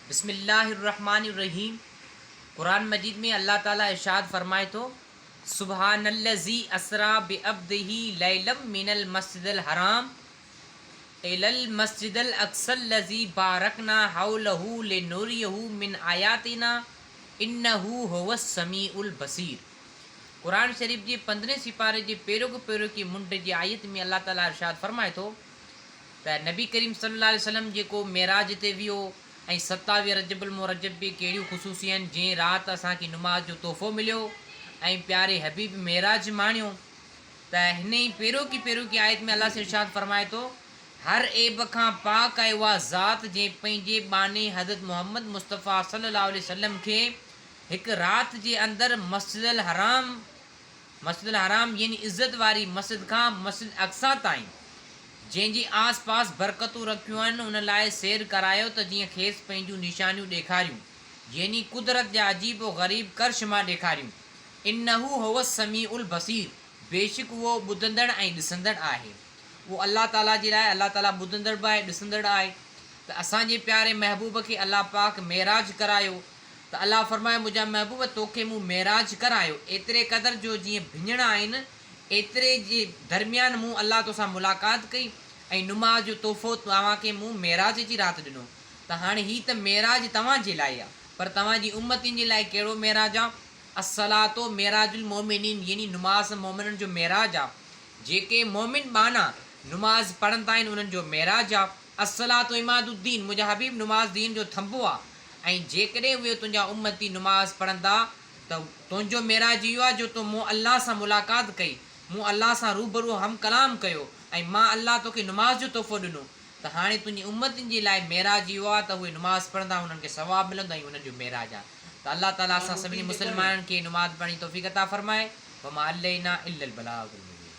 बिस्मिल्लाहिर्रहमानिर्रहीम। कुरान मजीद में अल्लाह ताला इरशाद फरमाए तो सुबहानल्लज़ी असरा बिअब्दिही लैलम मिनल मस्जिदिल हराम इलल मस्जिदिल अक्सल्लज़ी बारकना हौलहू लिनुरियहू मिन आयातिना इन्नहू हुवस समीउल बसीर। कुरान शरीफ जी 15 सिपारे जी पेरो की मुंड जी आयत में अल्लाह ताला इरशाद फरमाए तो नबी करीम सल्लल्लाहु अलैहि वसल्लम जेको मेराज ते वियो ऐं 27 रजबुल मुरजब बि कहिड़ियूं ख़ुशूसियूं आहिनि जंहिं राति असांखे नुमाज़ जो तोहफ़ो मिलियो ऐं प्यारे हबीब मेराज माणियो। त हिन ई पहिरियों की आयत में अल्लाह से इरशाद फरमाए थो हर ऐब खां पाक आहे उहा ज़ात जंहिं पंहिंजे बाने हज़रत मोहम्मद मुस्तफ़ा सल्लल्लाहु अलैहि वसल्लम खे हिकु राति जे अंदरि मस्जिदुल हराम यानी इज़त वारी मस्जिद खां मस्जिद अक्सा ताईं जंहिंजी आस पास बरकतूं रखियूं आहिनि उन लाइ सैर करायो त जीअं खेसि पंहिंजूं निशानियूं ॾेखारियूं यानी कुदरत जा अजीब व ग़रीब कर्शमा ॾेखारियूं। इन्नहू हुव समीउल बसीर, बेशक उहो ॿुधंदड़ ऐं ॾिसंदड़ आहे। उहो अल्लाह ताला जे लाइ अल्लाह ताला ॿुधंदड़ बि आहे ॾिसंदड़ आहे। त असांजे प्यारे महबूब खे अल्लाह पाक मेराज करायो त अल्लाह फरमाए मुंहिंजा महबूब तोखे मूं मेराज करायो एतिरे क़दुरु जो जीअं भिञण आहिनि एतिरे जे दरमियान मूं अल्लाह तोसां मुलाक़ात कई ऐं नुमाज़ जो तोहफ़ो तव्हांखे मूं मेराज जी राति ॾिनो। त हाणे हीअ त मेराज तव्हांजे लाइ आहे पर तव्हांजी उम्मतिन जे लाइ कहिड़ो मेराज आहे? असलातो मेराजुल मोमिनीन यानी नुमाज़ मोमिननि जो मेराज आहे। जेके मोमिन बाना नुमाज़ पढ़ंदा आहिनि उन्हनि जो मेराज आहे। असलातो इमादुद्दीन मुंहिंजा हबीब नुमाज़ दीन जो थंबो आहे ऐं जेकॾहिं उहे तुंहिंजा उम्मती नुमाज़ पढ़ंदा त तुंहिंजो मेराज इहो आहे जो तूं मूं अल्लाह सां मुलाक़ात कई, मूं अल्लाह सां रूबरू हम कलाम कयो ऐं मां अल्लाह तोखे नुमाज़ जो तोहफ़ो ॾिनो। त हाणे तुंहिंजी उम्मतिन जे लाइ मेराज इहो आहे त उहे नुमाज़ पढ़ंदा उन्हनि खे सवाबु मिलंदो ऐं उन्हनि जो मेराज आहे। त अल्लाह ताला असां सभिनी मुस्लमाननि खे नुमाज़ पढ़ण जी तौफ़ीक़ अता फ़रमाए। वमा अलैना इल्लल बलागुल मुबीन।